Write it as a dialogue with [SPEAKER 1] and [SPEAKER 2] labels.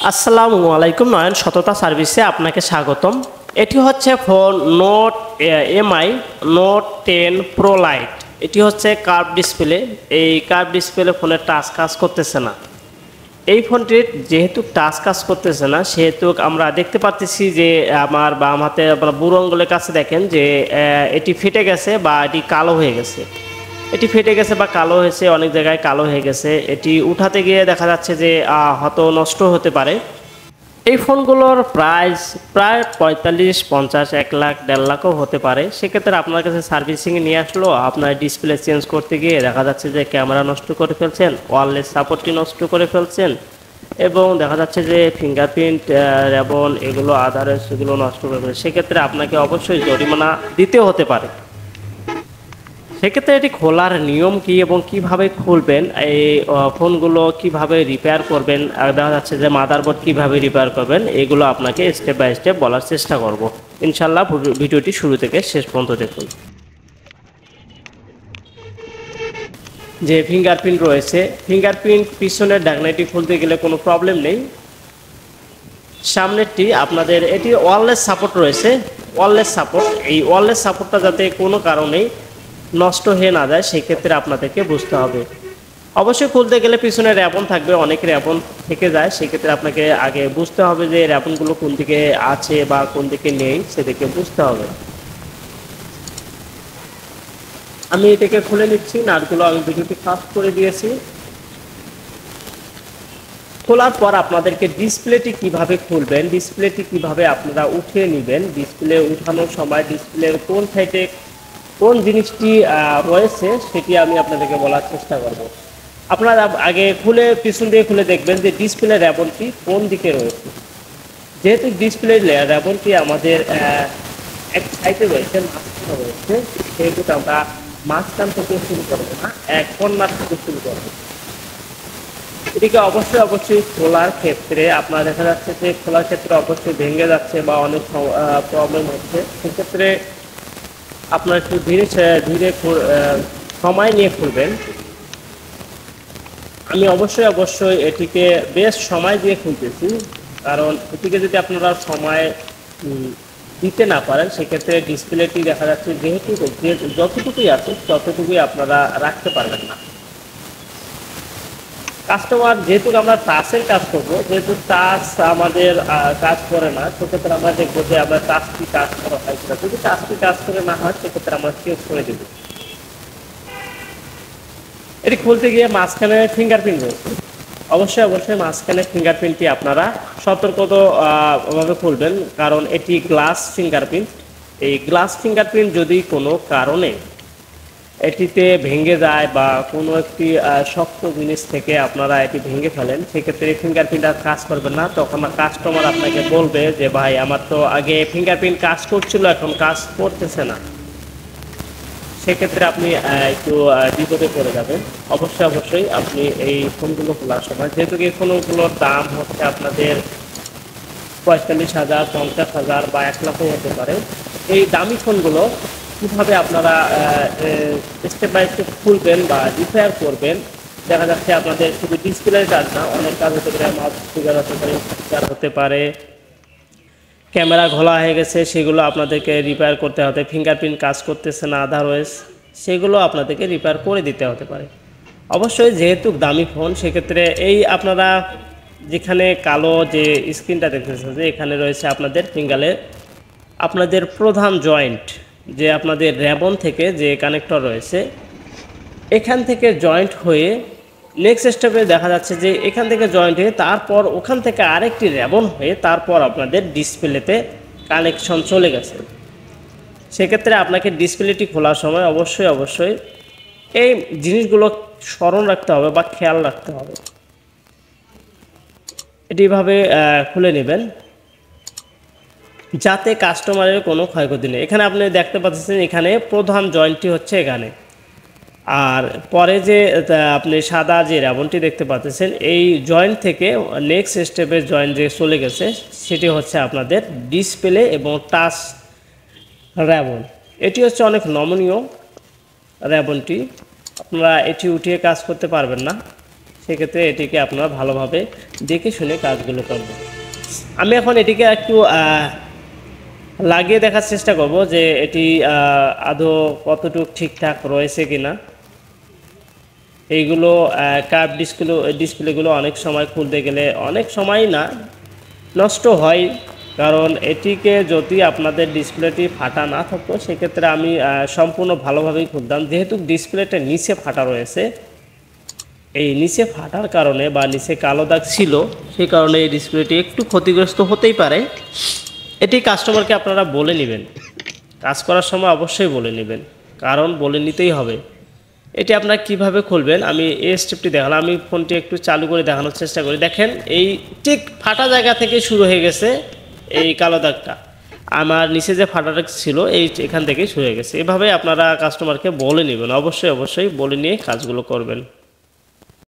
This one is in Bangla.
[SPEAKER 1] আসসালামু আলাইকুম, নয়ন সততা সার্ভিসে আপনাকে স্বাগতম। এটি হচ্ছে phone note MI note 10 pro light. এটি হচ্ছে কার্ভ ডিসপ্লে। এই কার্ভ ডিসপ্লে ফোনের টাচ কাজ করতেছে না। এই ফোনটির যেহেতু টাচ কাজ করতেছে না, সেহেতু আমরা দেখতে পাচ্ছি যে আমার বাম হাতে বুড়ো আঙ্গুলের কাছে দেখেন যে এটি ফেটে গেছে বা এটি কালো হয়ে গেছে। এটি ফেটে গেছে বা কালো হয়েছে, অনেক জায়গায় কালো হয়ে গেছে। এটি উঠাতে গিয়ে দেখা যাচ্ছে যে হয়তো নষ্ট হতে পারে। এই ফোনগুলোর প্রাইস প্রায় 45-50, 1 লাখ 1.5 লাখও হতে পারে। সেক্ষেত্রে আপনার কাছে সার্ভিসিংয়ে নিয়ে আসলো, আপনার ডিসপ্লে চেঞ্জ করতে গিয়ে দেখা যাচ্ছে যে ক্যামেরা নষ্ট করে ফেলছেন, ওয়্যারলেস সাপোর্টটি নষ্ট করে ফেলছেন, এবং দেখা যাচ্ছে যে ফিঙ্গারপ্রিন্ট রেবন এগুলো আধারের সেগুলো নষ্ট করে ফেলছেন। সেক্ষেত্রে আপনাকে অবশ্যই জরিমানা দিতে হতে পারে। সেক্ষেত্রে এটি খোলার নিয়ম কি এবং কিভাবে খুলবেন, এই ফোনগুলো কিভাবে রিপেয়ার করবেন, আর দেখা যাচ্ছে যে মাদারবোর্ড কিভাবে রিপেয়ার করবেন, এগুলো আপনাকে স্টেপ বাই স্টেপ বলার চেষ্টা করব। ইনশাল্লাহ ভিডিওটি শুরু থেকে শেষ পর্যন্ত দেখুন। যে ফিঙ্গারপ্রিন্ট রয়েছে, ফিঙ্গারপ্রিন্ট পিছনের ডাকনাটি খুলতে গেলে কোনো প্রবলেম নেই। সামনেরটি আপনাদের এটি ওয়্যারলেস সাপোর্ট রয়েছে। ওয়্যারলেস সাপোর্ট, এই ওয়্যারলেস সাপোর্টটা যাতে কোনো কারণেই নষ্ট হয়ে না যায় সেক্ষেত্রে আপনাদেরকে বুঝতে হবে। অবশ্যই খুলতে গেলে পিছনে র্যাবন থাকবে, অনেক র্যাবন থেকে যায়। সেক্ষেত্রে আপনাকে আগে বুঝতে হবে যে র্যাবনগুলো কোন দিকে আছে বা কোন দিকে নেই, সেদিকে বুঝতে হবে। আমি এটাকে খুলে নিচ্ছি, নাটগুলো আমি ভিডিওটি ফাস্ট করে দিয়েছি। খোলার পর আপনাদেরকে ডিসপ্লেটি কিভাবে খুলবেন, ডিসপ্লেটি কিভাবে আপনারা উঠিয়ে নেবেন, ডিসপ্লে উঠানোর সময় ডিসপ্লের কোন সাইডে কোন জিনিসটি রয়েছে সেটি আমি আপনাদেরকে বলার চেষ্টা করব। আপনারা আগে খুলে পিছন দিয়ে খুলে দেখবেন যে ডিসপ্লে র্যাবনটি কোন দিকে রয়েছে। যেহেতু ডিসপ্লে র্যাবনটি আমাদের এক সাইডে রয়েছে, মাঝখানে রয়েছে, সেহেতু আমরা মাঝখান থেকে শুরু করবো না, এক কর্নার থেকে শুরু করবো। এটিকে অবশ্যই খোলার ক্ষেত্রে আপনার দেখা যাচ্ছে যে খোলার ক্ষেত্রে অবশ্যই ভেঙে যাচ্ছে বা অনেক প্রবলেম হচ্ছে। সেক্ষেত্রে আপনার একটু ধীরে ধীরে সময় নিয়ে খুলবেন। আমি অবশ্যই এটিকে বেশ সময় দিয়ে খুলতেছি, কারণ এটিকে যদি আপনারা সময় দিতে না পারেন সেক্ষেত্রে ডিসপ্লেটি দেখা যাচ্ছে যেহেতু যতটুকুই আছে ততটুকুই আপনারা রাখতে পারবেন না। কাস্টমার যেহেতু আমরা টাচের কাজ করবো, যেহেতু টাচ আমাদের কাজ করে না, সেক্ষেত্রে আমরা দেখবো যে আমরা টাচটি কাজ করা হয় কিনা। যদি টাচটি কাজ করে না হয় সেক্ষেত্রে আমরা চেঞ্জ করে দেবো। এটি খুলতে গিয়ে মাঝখানে ফিঙ্গারপ্রিন্ট রয়েছে। অবশ্যই মাঝখানে ফিঙ্গারপ্রিন্টটি আপনারা সতর্কভাবে খুলবেন, কারণ এটি গ্লাস ফিঙ্গারপ্রিন্ট। এই গ্লাস ফিঙ্গারপ্রিন্ট যদি কোনো কারণে এটিতে ভেঙে যায় বা কোনো একটি শক্ত জিনিস থেকে আপনারা এটি ভেঙে ফেলেন, সেক্ষেত্রে ফিঙ্গারপ্রিন্ট আর কাজ করবে না। তখন কাস্টমার আপনাকে বলবে যে ভাই আমার তো আগে ফিঙ্গারপ্রিন্ট কাজ করছিল, এখন কাজ করতেছে না। সেক্ষেত্রে আপনি একটু বিপদে পড়ে যাবেন। অবশ্যই আপনি এই ফোনগুলো খোলার সময়, যেহেতু এই ফোনগুলোর দাম হচ্ছে আপনাদের 45,000, 50,000 বা 1 লাখও হতে পারে। এই দামি ফোনগুলো কীভাবে আপনারা স্টেপ বাই স্টেপ খুলবেন বা রিপেয়ার করবেন, দেখা যাচ্ছে আপনাদের শুধু ডিসপ্লের কাজ না, অনেক কাজ হতে পারে, মাউস স্পিকার হতে পারে, স্পিকার হতে পারে, ক্যামেরা ঘোলা হয়ে গেছে, সেগুলো আপনাদেরকে রিপেয়ার করতে হতে, ফিঙ্গারপ্রিন্ট কাজ করতেছে না আদারওয়াইজ, সেগুলো আপনাদেরকে রিপেয়ার করে দিতে হতে পারে। অবশ্যই যেহেতু দামি ফোন, সেক্ষেত্রে এই আপনারা যেখানে কালো যে স্ক্রিনটা দেখতেছেন যে এখানে রয়েছে আপনাদের ফিঙ্গারের আপনাদের প্রধান জয়েন্ট, যে আপনাদের র্যাবন থেকে যে কানেক্টর রয়েছে, এখান থেকে জয়েন্ট হয়ে নেক্সট স্টেপে দেখা যাচ্ছে যে এখান থেকে জয়েন্ট হয়ে তারপর ওখান থেকে আরেকটি র্যাবন হয়ে তারপর আপনাদের ডিসপ্লেতে কানেকশন চলে গেছে। সেক্ষেত্রে আপনাকে ডিসপ্লেটি খোলার সময় অবশ্যই এই জিনিসগুলো স্মরণ রাখতে হবে বা খেয়াল রাখতে হবে। এটিভাবে খুলে নেবেন যাতে কাস্টমারের কোনো ক্ষয়ক্ষতি নেই। এখানে আপনি দেখতে পাচ্ছেন এখানে প্রধান জয়েন্টটি হচ্ছে এখানে, আর পরে যে আপনি সাদা যে র্যাবনটি দেখতে পাচ্ছেন এই জয়েন্ট থেকে নেক্সট স্টেপের জয়েন্ট যে চলে গেছে সেটি হচ্ছে আপনাদের ডিসপ্লে এবং টাচ র্যাবন। এটি হচ্ছে অনেক নমনীয় র্যাবনটি, আপনারা এটি উঠিয়ে কাজ করতে পারবেন না। সেক্ষেত্রে এটিকে আপনারা ভালোভাবে দেখে শুনে কাজগুলো করবেন। আমি এখন এটিকে একটু লাগিয়ে দেখার চেষ্টা করব যে এটি আদৌ কতটুকু ঠিকঠাক রয়েছে কিনা। এইগুলো কার্ভ ডিসপ্লেগুলো অনেক সময় খুলতে গেলে অনেক সময় না নষ্ট হয়, কারণ এটিকে যদি আপনাদের ডিসপ্লেটি ফাটা না থাকতো সেক্ষেত্রে আমি সম্পূর্ণ ভালোভাবেই খুলতাম। যেহেতু ডিসপ্লেটা নিচে ফাটা রয়েছে, এই নিচে ফাটার কারণে বা নিচে কালো দাগ ছিল, সেই কারণে এই ডিসপ্লেটি একটু ক্ষতিগ্রস্ত হতেই পারে। এটি কাস্টমারকে আপনারা বলে নেবেন, কাজ করার সময় অবশ্যই বলে নেবেন, কারণ বলে নিতেই হবে। এটি আপনারা কিভাবে খুলবেন আমি এই স্টেপটি দেখালাম। আমি ফোনটি একটু চালু করে দেখানোর চেষ্টা করি। দেখেন এই ঠিক ফাটা জায়গা থেকে শুরু হয়ে গেছে এই কালো দাগটা, আমার নিচে যে ফাটাটা ছিল এখান থেকেই শুরু হয়ে গেছে। এভাবে আপনারা কাস্টমারকে বলে নেবেন, অবশ্যই বলে নিয়ে কাজগুলো করবেন।